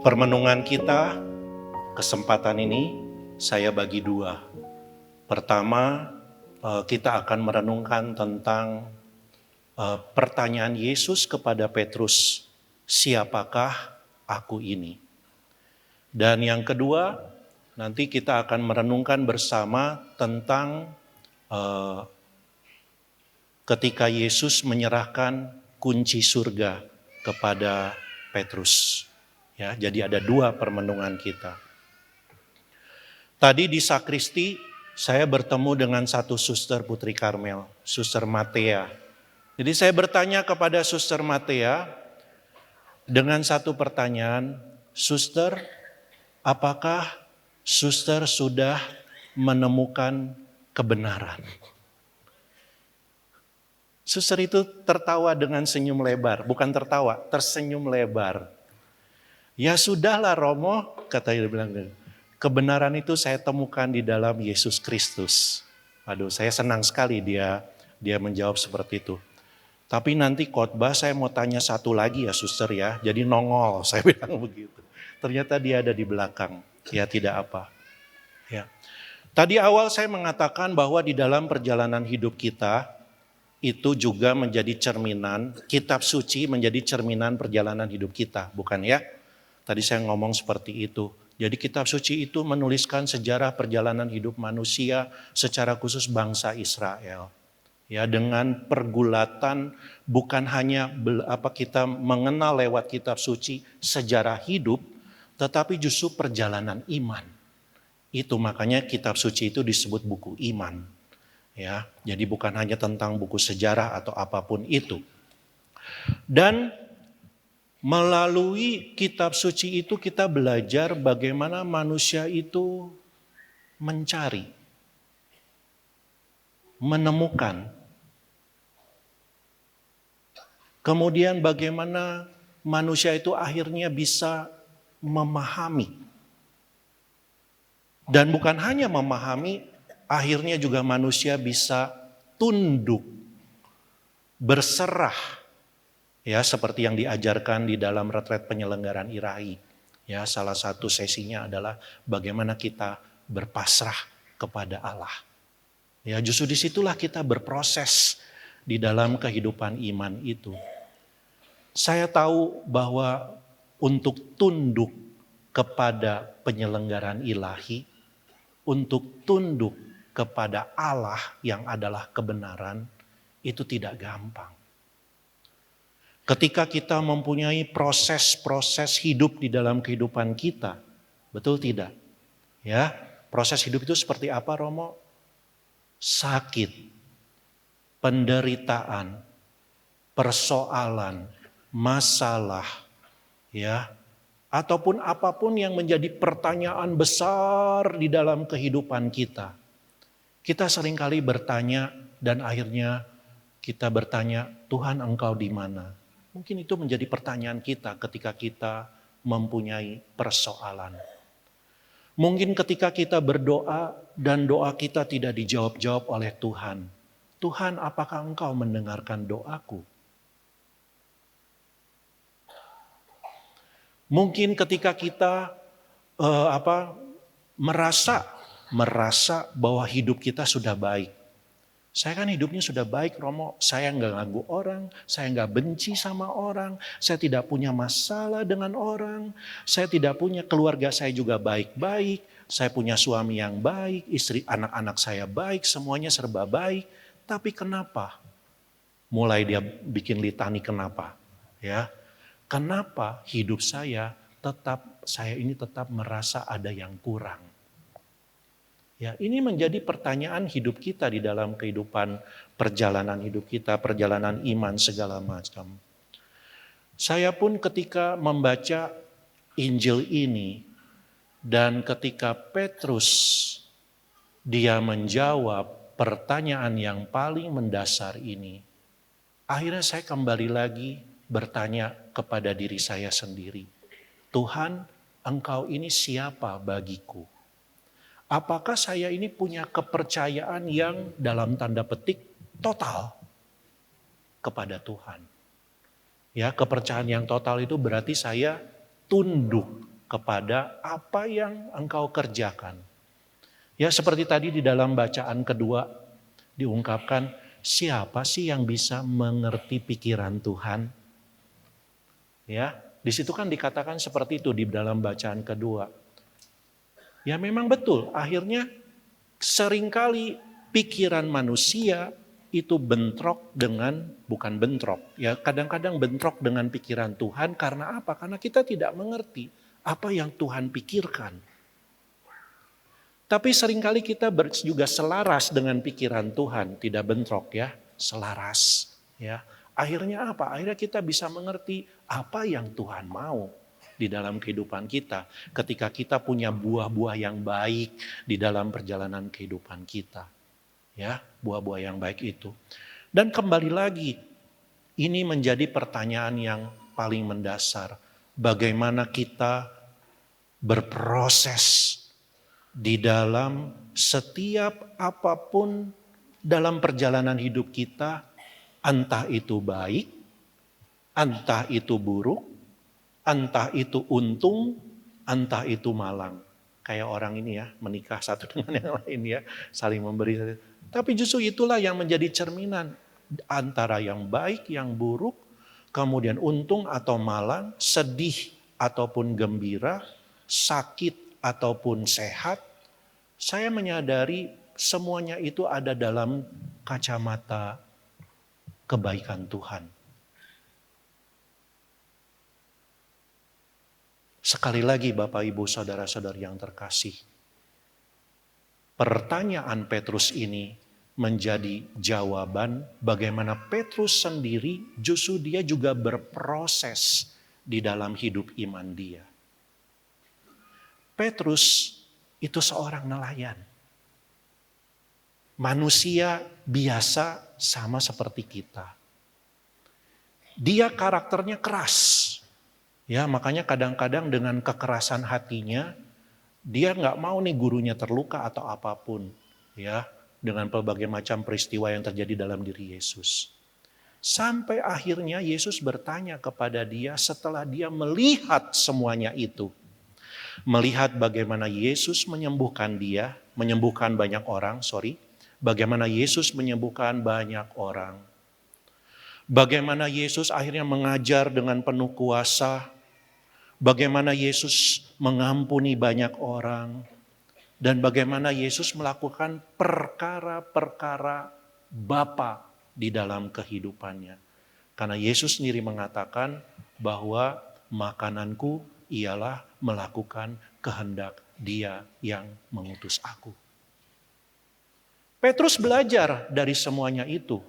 Permenungan kita, kesempatan ini saya bagi dua. Pertama, kita akan merenungkan tentang pertanyaan Yesus kepada Petrus, siapakah aku ini? Dan yang kedua, nanti kita akan merenungkan bersama tentang ketika Yesus menyerahkan kunci surga kepada Petrus. Ya, jadi ada dua permenungan kita. Tadi di sakristi saya bertemu dengan satu suster Putri Karmel, Suster Matea. Jadi saya bertanya kepada Suster Matea dengan satu pertanyaan, Suster, apakah Suster sudah menemukan kebenaran? Suster itu tertawa dengan senyum lebar, bukan tertawa, tersenyum lebar. Ya sudahlah Romo, kata dia bilang, kebenaran itu saya temukan di dalam Yesus Kristus. Aduh, saya senang sekali dia menjawab seperti itu. Tapi nanti khotbah saya mau tanya satu lagi ya suster ya, jadi nongol, saya bilang begitu. Ternyata dia ada di belakang, ya tidak apa. Ya. Tadi awal saya mengatakan bahwa di dalam perjalanan hidup kita, itu juga menjadi cerminan, kitab suci menjadi cerminan perjalanan hidup kita, bukan ya? Tadi saya ngomong seperti itu. Jadi kitab suci itu menuliskan sejarah perjalanan hidup manusia secara khusus bangsa Israel. Ya, dengan pergulatan bukan hanya kita mengenal lewat kitab suci sejarah hidup, tetapi justru perjalanan iman. Itu makanya kitab suci itu disebut buku iman. Ya, jadi bukan hanya tentang buku sejarah atau apapun itu. Dan melalui kitab suci itu kita belajar bagaimana manusia itu mencari, menemukan. Kemudian bagaimana manusia itu akhirnya bisa memahami. Dan bukan hanya memahami, akhirnya juga manusia bisa tunduk, berserah. Ya, seperti yang diajarkan di dalam retret penyelenggaraan Ilahi. Ya, salah satu sesinya adalah bagaimana kita berpasrah kepada Allah. Ya, justru disitulah kita berproses di dalam kehidupan iman itu. Saya tahu bahwa untuk tunduk kepada penyelenggaraan Ilahi, untuk tunduk kepada Allah yang adalah kebenaran, itu tidak gampang. Ketika kita mempunyai proses-proses hidup di dalam kehidupan kita, betul tidak? Ya, proses hidup itu seperti apa, Romo? Sakit, penderitaan, persoalan, masalah, ya, ataupun apapun yang menjadi pertanyaan besar di dalam kehidupan kita. Kita seringkali bertanya dan akhirnya kita bertanya, Tuhan Engkau di mana? Mungkin itu menjadi pertanyaan kita ketika kita mempunyai persoalan. Mungkin ketika kita berdoa dan doa kita tidak dijawab-jawab oleh Tuhan. Tuhan, apakah Engkau mendengarkan doaku? Mungkin ketika kita merasa bahwa hidup kita sudah baik. Saya kan hidupnya sudah baik Romo, saya nggak ganggu orang, saya nggak benci sama orang, saya tidak punya masalah dengan orang, saya tidak punya keluarga saya juga baik-baik, saya punya suami yang baik, istri anak-anak saya baik, semuanya serba baik. Tapi kenapa? Mulai dia bikin litani kenapa? Ya, kenapa hidup saya ini tetap merasa ada yang kurang? Ya, ini menjadi pertanyaan hidup kita di dalam kehidupan perjalanan hidup kita, perjalanan iman segala macam. Saya pun ketika membaca Injil ini dan ketika Petrus dia menjawab pertanyaan yang paling mendasar ini, akhirnya saya kembali lagi bertanya kepada diri saya sendiri. Tuhan, Engkau ini siapa bagiku? Apakah saya ini punya kepercayaan yang dalam tanda petik total kepada Tuhan? Ya, kepercayaan yang total itu berarti saya tunduk kepada apa yang engkau kerjakan. Ya seperti tadi di dalam bacaan kedua diungkapkan, siapa sih yang bisa mengerti pikiran Tuhan? Ya, di situ kan dikatakan seperti itu di dalam bacaan kedua. Ya memang betul, akhirnya seringkali pikiran manusia itu bentrok dengan, bukan bentrok, ya kadang-kadang bentrok dengan pikiran Tuhan. Karena apa? Karena kita tidak mengerti apa yang Tuhan pikirkan. Tapi seringkali kita juga selaras dengan pikiran Tuhan, tidak bentrok ya, selaras. Ya, akhirnya apa? Akhirnya kita bisa mengerti apa yang Tuhan mau di dalam kehidupan kita. Ketika kita punya buah-buah yang baik di dalam perjalanan kehidupan kita. Ya, buah-buah yang baik itu. Dan kembali lagi, ini menjadi pertanyaan yang paling mendasar. Bagaimana kita berproses di dalam setiap apapun dalam perjalanan hidup kita, entah itu baik, entah itu buruk, entah itu untung, entah itu malang. Kayak orang ini ya, menikah satu dengan yang lain ya, saling memberi. Tapi justru itulah yang menjadi cerminan antara yang baik, yang buruk, kemudian untung atau malang, sedih ataupun gembira, sakit ataupun sehat. Saya menyadari semuanya itu ada dalam kacamata kebaikan Tuhan. Sekali lagi Bapak Ibu Saudara-saudari yang terkasih, pertanyaan Petrus ini menjadi jawaban bagaimana Petrus sendiri justru dia juga berproses di dalam hidup iman dia. Petrus itu seorang nelayan. Manusia biasa sama seperti kita. Dia karakternya keras. Ya, makanya kadang-kadang dengan kekerasan hatinya dia nggak mau nih gurunya terluka atau apapun, ya, dengan berbagai macam peristiwa yang terjadi dalam diri Yesus. Sampai akhirnya Yesus bertanya kepada dia setelah dia melihat semuanya itu. Melihat bagaimana Yesus menyembuhkan dia, menyembuhkan banyak orang, bagaimana Yesus menyembuhkan banyak orang. Bagaimana Yesus akhirnya mengajar dengan penuh kuasa, bagaimana Yesus mengampuni banyak orang, dan bagaimana Yesus melakukan perkara-perkara Bapa di dalam kehidupannya. Karena Yesus sendiri mengatakan bahwa makananku ialah melakukan kehendak Dia yang mengutus aku. Petrus belajar dari semuanya itu.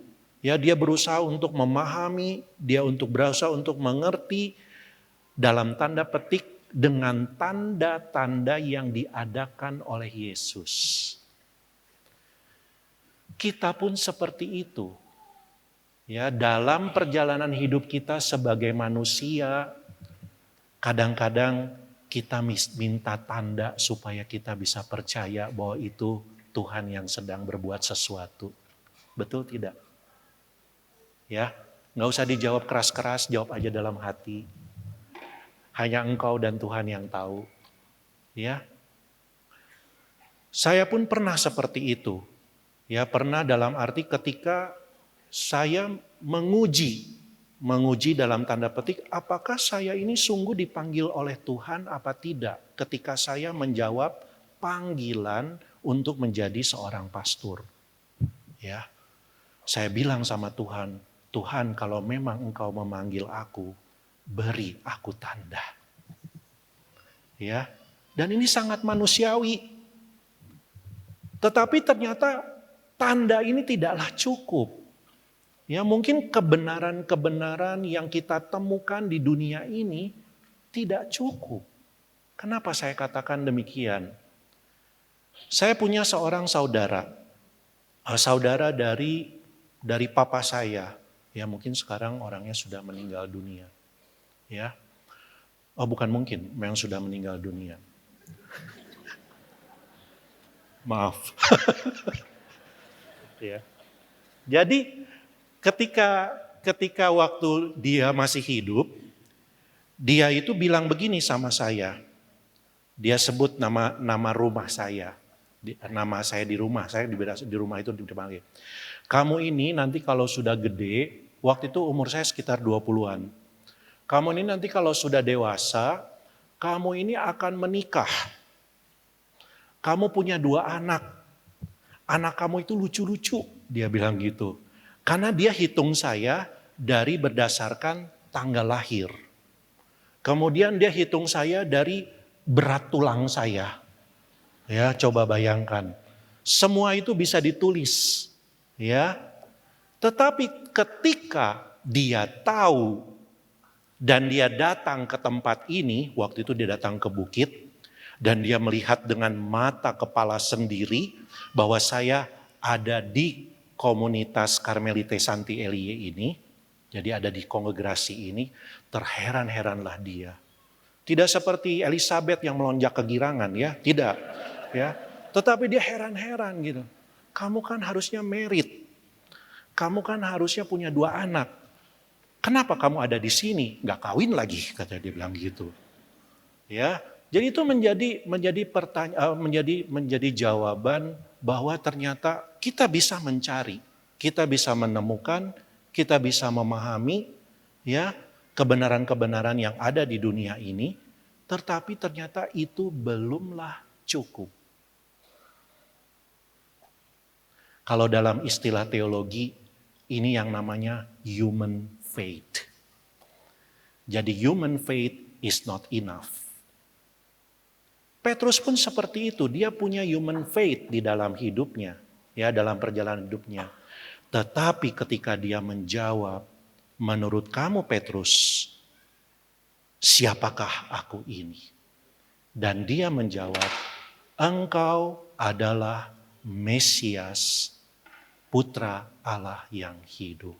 Ya, dia berusaha untuk memahami, dia berusaha untuk mengerti dalam tanda petik dengan tanda-tanda yang diadakan oleh Yesus. Kita pun seperti itu. Ya, dalam perjalanan hidup kita sebagai manusia, kadang-kadang kita minta tanda supaya kita bisa percaya bahwa itu Tuhan yang sedang berbuat sesuatu. Betul tidak? Ya, nggak usah dijawab keras-keras, jawab aja dalam hati. Hanya Engkau dan Tuhan yang tahu. Ya, saya pun pernah seperti itu. Ya, pernah dalam arti ketika saya menguji dalam tanda petik, apakah saya ini sungguh dipanggil oleh Tuhan apa tidak ketika saya menjawab panggilan untuk menjadi seorang pastor. Ya, saya bilang sama Tuhan, Tuhan kalau memang Engkau memanggil aku, beri aku tanda. Ya, dan ini sangat manusiawi. Tetapi ternyata tanda ini tidaklah cukup. Ya, mungkin kebenaran-kebenaran yang kita temukan di dunia ini tidak cukup. Kenapa saya katakan demikian? Saya punya seorang saudara dari papa saya. Ya, mungkin sekarang orangnya sudah meninggal dunia. Ya. Oh, bukan mungkin, memang sudah meninggal dunia. Maaf. Ya. Jadi ketika waktu dia masih hidup, dia itu bilang begini sama saya. Dia sebut nama rumah saya. Nama saya di rumah, saya di rumah itu dipanggil. Kamu ini nanti kalau sudah gede, waktu itu umur saya sekitar 20-an. Kamu ini nanti kalau sudah dewasa, kamu ini akan menikah. Kamu punya 2 anak. Anak kamu itu lucu-lucu, dia bilang gitu. Karena dia hitung saya dari berdasarkan tanggal lahir. Kemudian dia hitung saya dari berat tulang saya. Ya, coba bayangkan. Semua itu bisa ditulis. Ya. Tetapi ketika dia tahu dan dia datang ke tempat ini, waktu itu dia datang ke bukit, dan dia melihat dengan mata kepala sendiri bahwa saya ada di komunitas Karmelite Santi Elie ini, jadi ada di kongregasi ini, terheran-heranlah dia. Tidak seperti Elizabeth yang melonjak kegirangan ya, tidak. Ya, tetapi dia heran-heran gitu. Kamu kan harusnya married. Kamu kan harusnya punya 2 anak. Kenapa kamu ada di sini? Gak kawin lagi, kata dia bilang gitu. Ya, jadi itu menjadi jawaban bahwa ternyata kita bisa mencari, kita bisa menemukan, kita bisa memahami ya kebenaran-kebenaran yang ada di dunia ini, tetapi ternyata itu belumlah cukup. Kalau dalam istilah teologi, ini yang namanya human faith. Jadi human faith is not enough. Petrus pun seperti itu, dia punya human faith di dalam hidupnya, ya dalam perjalanan hidupnya. Tetapi ketika dia menjawab, menurut kamu Petrus, siapakah aku ini? Dan dia menjawab, engkau adalah Mesias, Putra Allah yang hidup.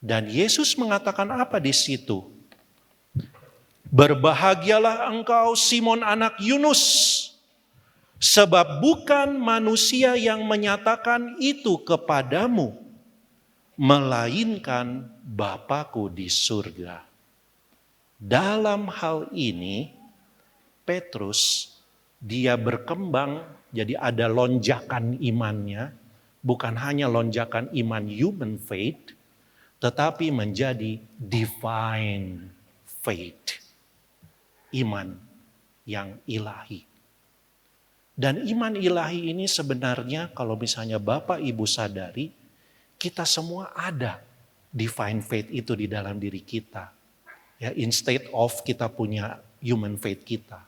Dan Yesus mengatakan apa di situ? Berbahagialah engkau Simon anak Yunus, sebab bukan manusia yang menyatakan itu kepadamu, melainkan Bapa-Ku di surga. Dalam hal ini, Petrus dia berkembang, jadi ada lonjakan imannya, bukan hanya lonjakan iman human faith, tetapi menjadi divine faith. Iman yang ilahi. Dan iman ilahi ini sebenarnya kalau misalnya Bapak Ibu sadari, kita semua ada divine faith itu di dalam diri kita. Ya, instead of kita punya human faith kita.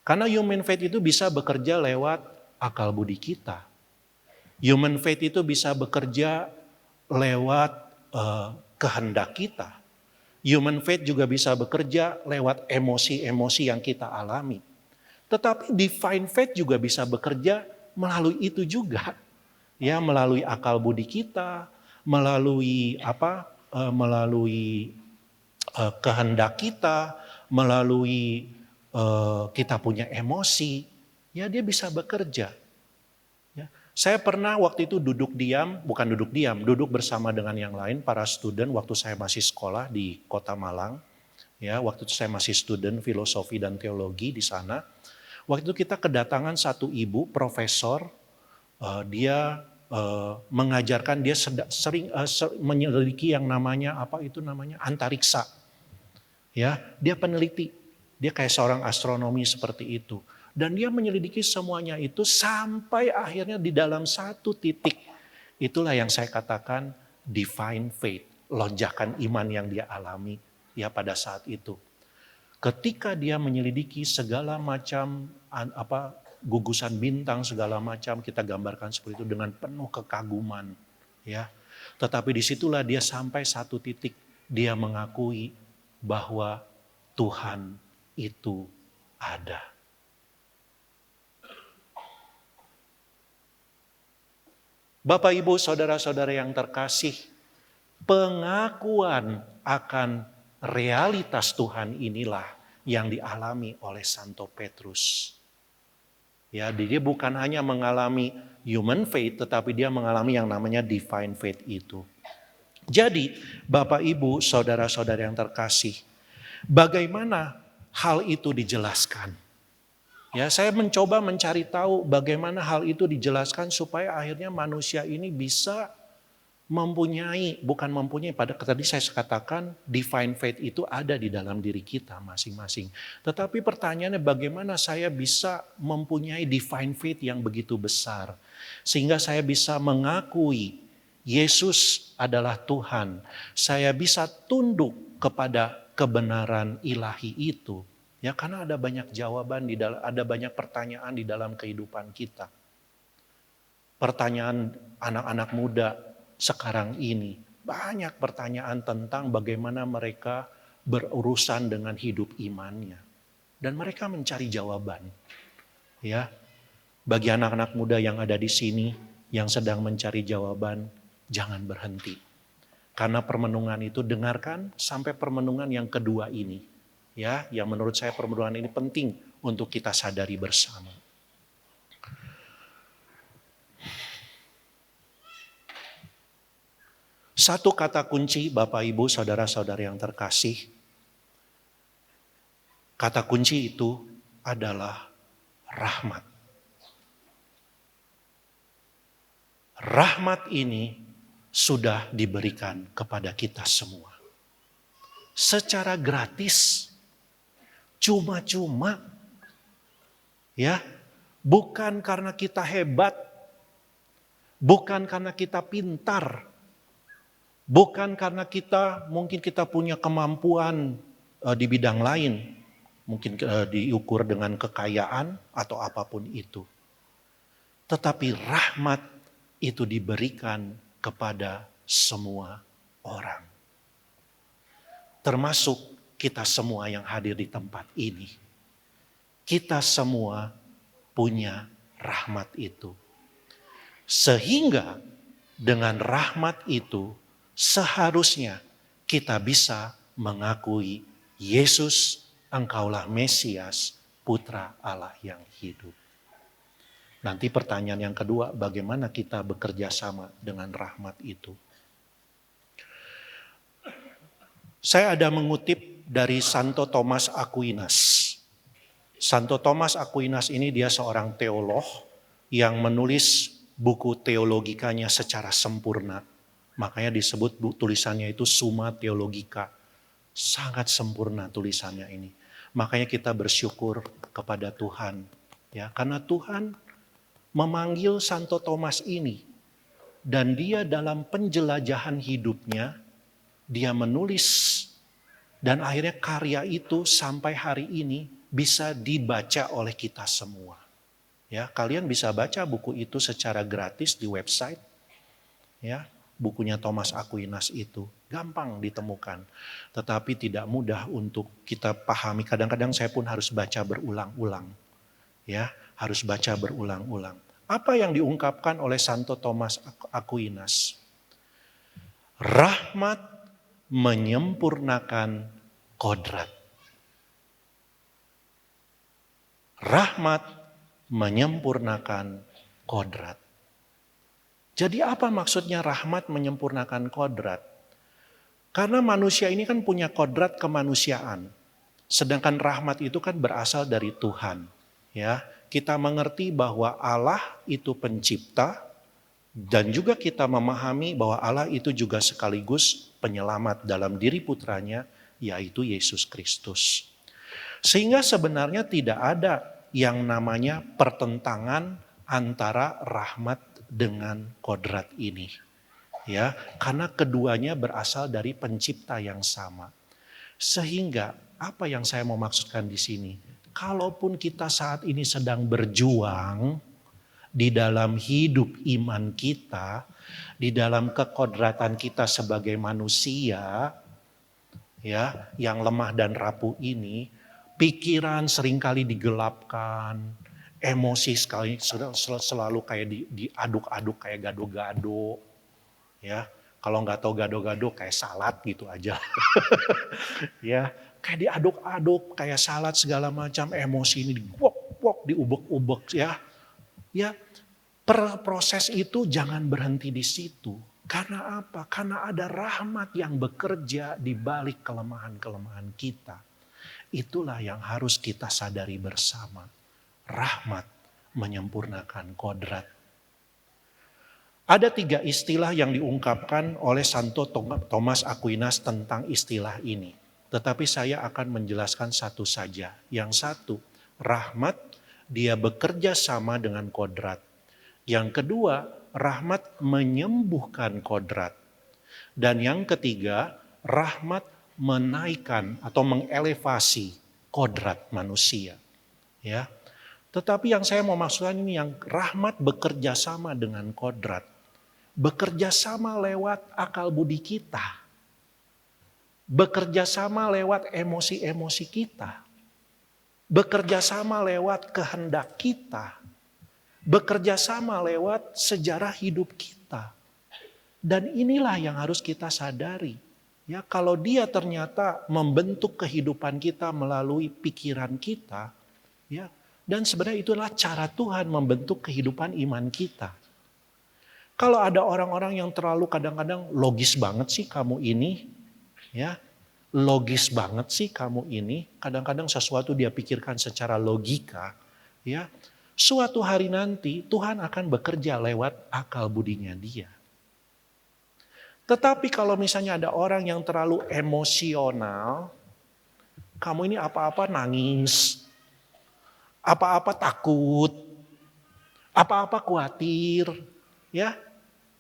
Karena human faith itu bisa bekerja lewat akal budi kita. Human faith itu bisa bekerja lewat kehendak kita. Human faith juga bisa bekerja lewat emosi-emosi yang kita alami. Tetapi divine faith juga bisa bekerja melalui itu juga. Ya, melalui akal budi kita, melalui kehendak kita, melalui kita punya emosi. Ya, dia bisa bekerja. Ya. Saya pernah waktu itu duduk bersama dengan yang lain, para student waktu saya masih sekolah di Kota Malang. Ya, waktu itu saya masih student filosofi dan teologi di sana. Waktu itu kita kedatangan satu ibu profesor, dia mengajarkan, dia sering menyelidiki yang namanya antariksa. Ya, dia peneliti, dia kayak seorang astronomi seperti itu. Dan dia menyelidiki semuanya itu sampai akhirnya di dalam satu titik. Itulah yang saya katakan divine faith, lonjakan iman yang dia alami ya pada saat itu. Ketika dia menyelidiki segala macam gugusan bintang, segala macam, kita gambarkan seperti itu dengan penuh kekaguman ya. Tetapi disitulah dia sampai satu titik, dia mengakui bahwa Tuhan itu ada. Bapak, Ibu, saudara-saudara yang terkasih, pengakuan akan realitas Tuhan inilah yang dialami oleh Santo Petrus. Ya, dia bukan hanya mengalami human faith, tetapi dia mengalami yang namanya divine faith itu. Jadi, Bapak, Ibu, saudara-saudara yang terkasih, bagaimana hal itu dijelaskan? Ya, saya mencoba mencari tahu bagaimana hal itu dijelaskan supaya akhirnya manusia ini bisa pada tadi saya katakan divine faith itu ada di dalam diri kita masing-masing. Tetapi pertanyaannya bagaimana saya bisa mempunyai divine faith yang begitu besar sehingga saya bisa mengakui Yesus adalah Tuhan. Saya bisa tunduk kepada kebenaran ilahi itu. Ya, karena ada banyak jawaban ada banyak pertanyaan di dalam kehidupan kita. Pertanyaan anak-anak muda sekarang ini, banyak pertanyaan tentang bagaimana mereka berurusan dengan hidup imannya. Dan mereka mencari jawaban. Ya, bagi anak-anak muda yang ada di sini, yang sedang mencari jawaban, jangan berhenti. Karena permenungan itu dengarkan sampai permenungan yang kedua ini. Ya, yang menurut saya permenungan ini penting untuk kita sadari bersama. Satu kata kunci Bapak Ibu saudara-saudara yang terkasih. Kata kunci itu adalah rahmat. Rahmat ini sudah diberikan kepada kita semua. Secara gratis. Cuma-cuma. Ya, bukan karena kita hebat. Bukan karena kita pintar. Bukan karena mungkin kita punya kemampuan di bidang lain. Mungkin diukur dengan kekayaan atau apapun itu. Tetapi rahmat itu diberikan kepada semua orang. Termasuk kita semua yang hadir di tempat ini. Kita semua punya rahmat itu. Sehingga dengan rahmat itu seharusnya kita bisa mengakui Yesus, Engkaulah Mesias, Putra Allah yang hidup. Nanti pertanyaan yang kedua, bagaimana kita bekerja sama dengan rahmat itu? Saya ada mengutip dari Santo Thomas Aquinas. Santo Thomas Aquinas ini dia seorang teolog yang menulis buku teologikanya secara sempurna. Makanya disebut tulisannya itu Summa Theologica. Sangat sempurna tulisannya ini. Makanya kita bersyukur kepada Tuhan. Ya, karena Tuhan memanggil Santo Thomas ini. Dan dia dalam penjelajahan hidupnya, dia menulis. Dan akhirnya karya itu sampai hari ini bisa dibaca oleh kita semua. Ya, kalian bisa baca buku itu secara gratis di website. Ya, bukunya Thomas Aquinas itu gampang ditemukan, tetapi tidak mudah untuk kita pahami. Kadang-kadang saya pun harus baca berulang-ulang, ya, harus baca berulang-ulang. Apa yang diungkapkan oleh Santo Thomas Aquinas? Rahmat menyempurnakan kodrat. Rahmat menyempurnakan kodrat. Jadi apa maksudnya rahmat menyempurnakan kodrat? Karena manusia ini kan punya kodrat kemanusiaan. Sedangkan rahmat itu kan berasal dari Tuhan. Ya, kita mengerti bahwa Allah itu pencipta dan juga kita memahami bahwa Allah itu juga sekaligus penyelamat dalam diri putranya yaitu Yesus Kristus. Sehingga sebenarnya tidak ada yang namanya pertentangan antara rahmat dengan kodrat ini. Ya, karena keduanya berasal dari pencipta yang sama. Sehingga apa yang saya mau maksudkan di sini? Kalaupun kita saat ini sedang berjuang di dalam hidup iman kita, di dalam kekodratan kita sebagai manusia, ya, yang lemah dan rapuh ini, pikiran seringkali digelapkan, emosi sekali selalu kayak diaduk-aduk kayak gado-gado. Ya, kalau nggak tahu gado-gado kayak salad gitu aja. Ya, kayak diaduk-aduk kayak salad segala macam, emosi ini diwok-wok, diubek-ubek ya. Ya, proses itu jangan berhenti di situ. Karena apa? Karena ada rahmat yang bekerja di balik kelemahan-kelemahan kita. Itulah yang harus kita sadari bersama. rahmat menyempurnakan kodrat. Ada 3 istilah yang diungkapkan oleh Santo Thomas Aquinas tentang istilah ini. Tetapi saya akan menjelaskan satu saja. Yang satu, rahmat dia bekerja sama dengan kodrat. Yang kedua, rahmat menyembuhkan kodrat. Dan yang ketiga, rahmat menaikkan atau mengelevasi kodrat manusia. Ya. Tetapi yang saya mau maksudkan ini yang rahmat bekerja sama dengan kodrat. Bekerja sama lewat akal budi kita. Bekerja sama lewat emosi-emosi kita. Bekerja sama lewat kehendak kita. Bekerja sama lewat sejarah hidup kita. Dan inilah yang harus kita sadari. Ya, kalau dia ternyata membentuk kehidupan kita melalui pikiran kita, ya, dan sebenarnya itulah cara Tuhan membentuk kehidupan iman kita. Kalau ada orang-orang yang terlalu kadang-kadang logis banget sih kamu ini, ya, logis banget sih kamu ini. Kadang-kadang sesuatu dia pikirkan secara logika, ya. Suatu hari nanti Tuhan akan bekerja lewat akal budinya dia. Tetapi kalau misalnya ada orang yang terlalu emosional, kamu ini apa-apa nangis, apa-apa takut, apa-apa khawatir, ya.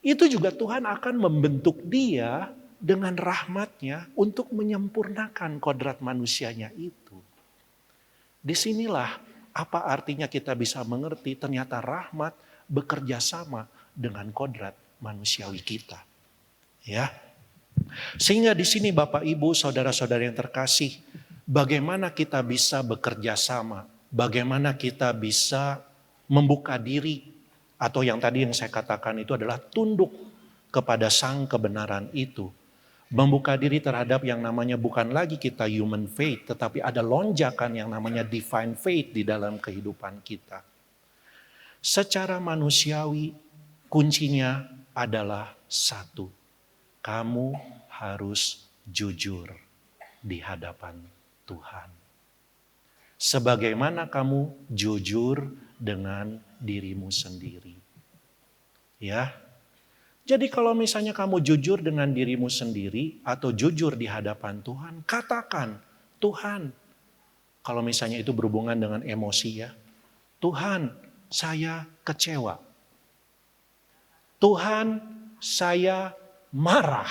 Itu juga Tuhan akan membentuk dia dengan rahmatnya untuk menyempurnakan kodrat manusianya itu. Disinilah apa artinya kita bisa mengerti ternyata rahmat bekerja sama dengan kodrat manusiawi kita. Ya. Sehingga di sini Bapak Ibu, saudara-saudara yang terkasih, bagaimana kita bisa bekerja sama, bagaimana kita bisa membuka diri, atau yang tadi yang saya katakan itu adalah tunduk kepada sang kebenaran itu. Membuka diri terhadap yang namanya bukan lagi kita human faith, tetapi ada lonjakan yang namanya divine faith di dalam kehidupan kita. Secara manusiawi, kuncinya adalah satu. Kamu harus jujur di hadapan Tuhan. Sebagaimana kamu jujur dengan dirimu sendiri. Ya. Jadi kalau misalnya kamu jujur dengan dirimu sendiri atau jujur di hadapan Tuhan, katakan, Tuhan, kalau misalnya itu berhubungan dengan emosi ya, Tuhan, saya kecewa. Tuhan, saya marah.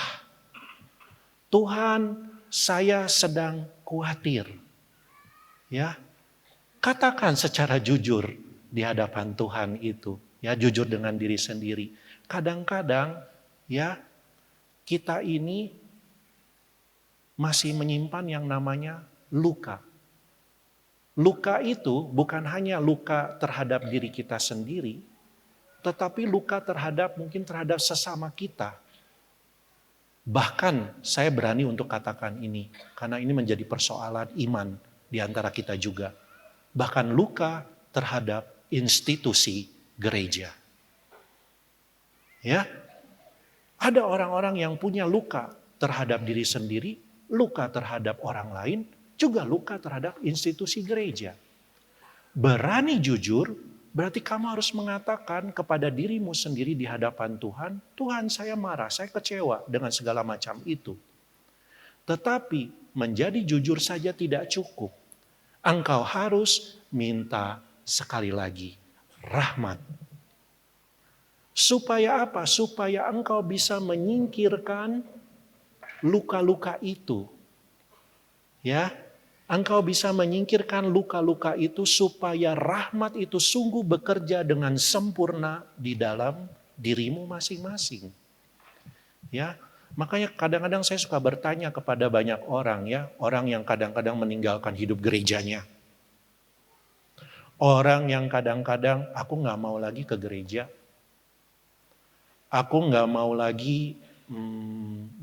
Tuhan, saya sedang khawatir. Ya. Katakan secara jujur di hadapan Tuhan itu, ya, jujur dengan diri sendiri. Kadang-kadang ya kita ini masih menyimpan yang namanya luka. Luka itu bukan hanya luka terhadap diri kita sendiri, tetapi luka mungkin terhadap sesama kita. Bahkan saya berani untuk katakan ini, karena ini menjadi persoalan iman di antara kita juga. Bahkan luka terhadap institusi gereja. Ya, ada orang-orang yang punya luka terhadap diri sendiri, luka terhadap orang lain, juga luka terhadap institusi gereja. Berani jujur, berarti kamu harus mengatakan kepada dirimu sendiri di hadapan Tuhan, Tuhan saya marah, saya kecewa dengan segala macam itu. Tetapi menjadi jujur saja tidak cukup. Engkau harus minta sekali lagi rahmat. Supaya apa? Supaya engkau bisa menyingkirkan luka-luka itu. Ya, engkau bisa menyingkirkan luka-luka itu supaya rahmat itu sungguh bekerja dengan sempurna di dalam dirimu masing-masing. Ya, makanya kadang-kadang saya suka bertanya kepada banyak orang ya, orang yang kadang-kadang meninggalkan hidup gerejanya. Orang yang kadang-kadang aku gak mau lagi ke gereja. Aku gak mau lagi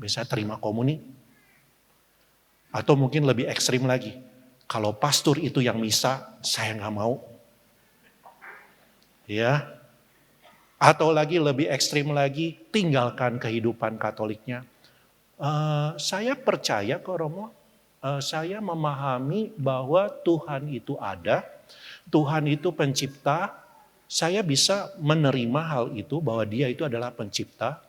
bisa terima komuni. Atau mungkin lebih ekstrim lagi. Kalau pastor itu yang misa, saya gak mau. Ya. Atau lagi lebih ekstrim lagi, tinggalkan kehidupan Katoliknya. Saya percaya kok Romo, saya memahami bahwa Tuhan itu ada. Tuhan itu pencipta, saya bisa menerima hal itu bahwa dia itu adalah pencipta.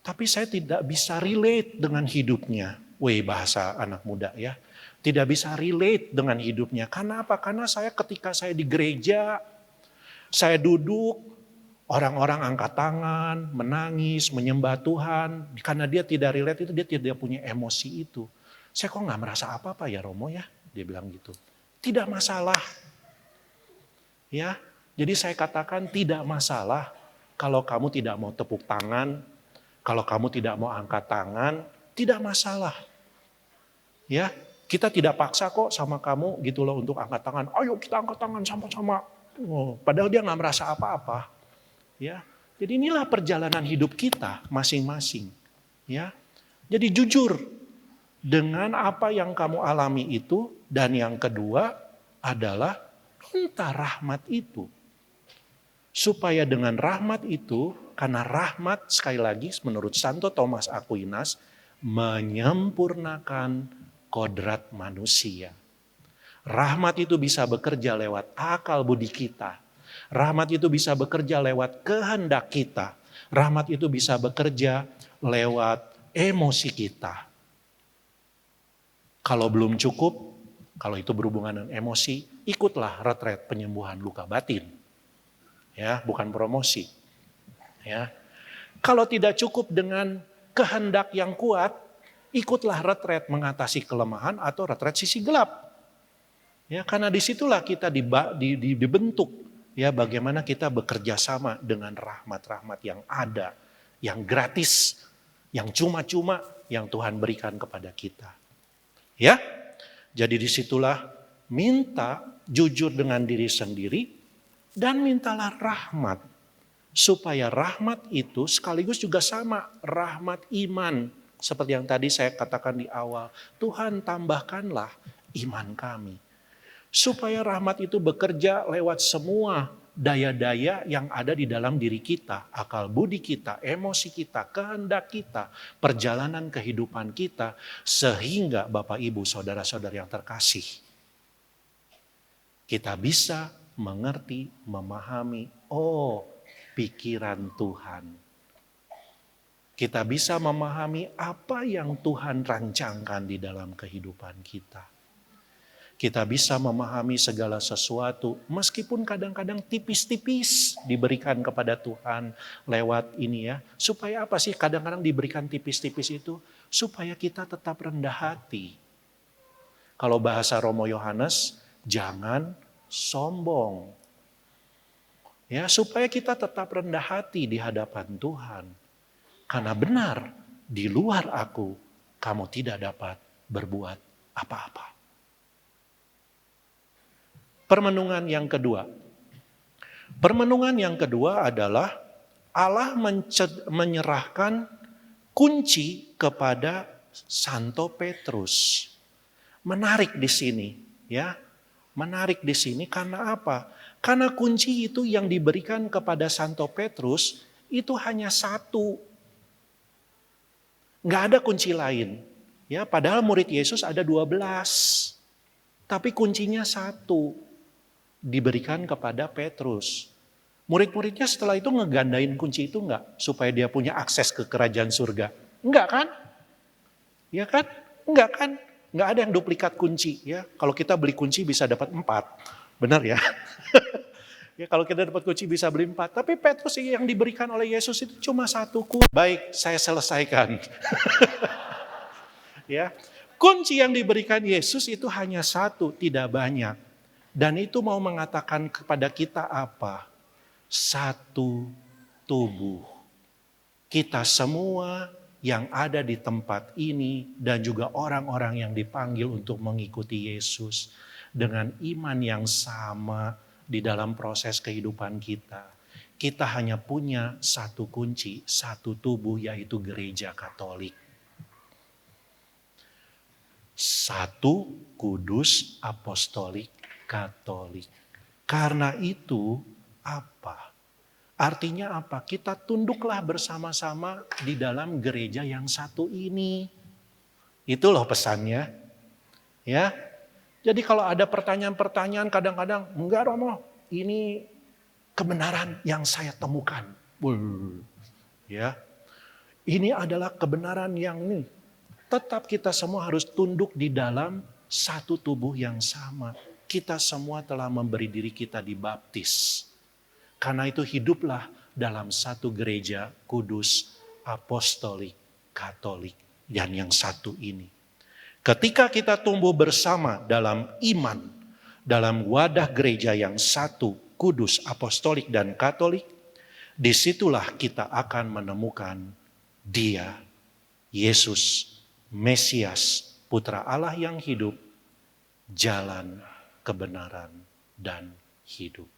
Tapi saya tidak bisa relate dengan hidupnya. Bahasa anak muda ya. Tidak bisa relate dengan hidupnya. Karena apa? Karena saya ketika saya di gereja, saya duduk, orang-orang angkat tangan, menangis, menyembah Tuhan. Karena dia tidak relate itu, dia tidak punya emosi itu. Saya kok gak merasa apa-apa ya Romo ya? Dia bilang gitu. Tidak masalah. Ya, jadi saya katakan tidak masalah kalau kamu tidak mau tepuk tangan, kalau kamu tidak mau angkat tangan, tidak masalah. Ya, kita tidak paksa kok sama kamu gitu loh untuk angkat tangan. Ayo kita angkat tangan sama-sama. Padahal dia nggak merasa apa-apa. Ya, jadi inilah perjalanan hidup kita masing-masing. Ya, jadi jujur dengan apa yang kamu alami itu, dan yang kedua adalah minta rahmat itu. Supaya dengan rahmat itu, karena rahmat sekali lagi menurut Santo Thomas Aquinas menyempurnakan kodrat manusia. Rahmat itu bisa bekerja lewat akal budi kita. Rahmat itu bisa bekerja lewat kehendak kita. Rahmat itu bisa bekerja lewat emosi kita. Kalau belum cukup, kalau itu berhubungan dengan emosi, ikutlah retret penyembuhan luka batin. Ya, bukan promosi. Ya. Kalau tidak cukup dengan kehendak yang kuat, ikutlah retret mengatasi kelemahan atau retret sisi gelap. Ya, karena disitulah kita dibentuk. Ya, bagaimana kita bekerja sama dengan rahmat-rahmat yang ada, yang gratis, yang cuma-cuma yang Tuhan berikan kepada kita. Ya, jadi disitulah minta jujur dengan diri sendiri. Dan mintalah rahmat. Supaya rahmat itu sekaligus juga sama. Rahmat iman. Seperti yang tadi saya katakan di awal. Tuhan tambahkanlah iman kami. Supaya rahmat itu bekerja lewat semua daya-daya yang ada di dalam diri kita. Akal budi kita, emosi kita, kehendak kita. Perjalanan kehidupan kita. Sehingga Bapak Ibu saudara-saudara yang terkasih. Kita bisa mengerti, memahami, pikiran Tuhan. Kita bisa memahami apa yang Tuhan rancangkan di dalam kehidupan kita. Kita bisa memahami segala sesuatu, meskipun kadang-kadang tipis-tipis diberikan kepada Tuhan lewat ini ya. Supaya apa sih kadang-kadang diberikan tipis-tipis itu? Supaya kita tetap rendah hati. Kalau bahasa Romo Yohanes, jangan sombong. Ya, supaya kita tetap rendah hati di hadapan Tuhan. Karena benar, di luar aku, kamu tidak dapat berbuat apa-apa. Permenungan yang kedua. Permenungan yang kedua adalah Allah menyerahkan kunci kepada Santo Petrus. Menarik di sini, ya. Menarik di sini karena apa? Karena kunci itu yang diberikan kepada Santo Petrus itu hanya satu. Nggak ada kunci lain. Ya, padahal murid Yesus ada 12. Tapi kuncinya satu. Diberikan kepada Petrus. Murid-muridnya setelah itu ngegandain kunci itu enggak? Supaya dia punya akses ke kerajaan surga. Enggak kan? Ya kan? Enggak kan? Enggak ada yang duplikat kunci ya. Kalau kita beli kunci bisa dapat 4. Benar ya? Ya kalau kita dapat kunci bisa beli 4. Tapi Petrus yang diberikan oleh Yesus itu cuma satu kunci. Baik, saya selesaikan. Ya. Kunci yang diberikan Yesus itu hanya satu, tidak banyak. Dan itu mau mengatakan kepada kita apa? Satu tubuh. Kita semua yang ada di tempat ini dan juga orang-orang yang dipanggil untuk mengikuti Yesus dengan iman yang sama di dalam proses kehidupan kita. Kita hanya punya satu kunci, satu tubuh yaitu gereja Katolik. Satu kudus apostolik Katolik. Karena itu apa? Artinya apa? Kita tunduklah bersama-sama di dalam gereja yang satu ini. Itu loh pesannya. Ya. Jadi kalau ada pertanyaan-pertanyaan kadang-kadang, enggak Romo, ini kebenaran yang saya temukan. Ya, ini adalah kebenaran yang ini. Tetap kita semua harus tunduk di dalam satu tubuh yang sama. Kita semua telah memberi diri kita dibaptis. Karena itu hiduplah dalam satu gereja kudus, apostolik, katolik, dan yang satu ini. Ketika kita tumbuh bersama dalam iman, dalam wadah gereja yang satu, kudus, apostolik, dan katolik, disitulah kita akan menemukan Dia, Yesus, Mesias, Putra Allah yang hidup, jalan, kebenaran, dan hidup.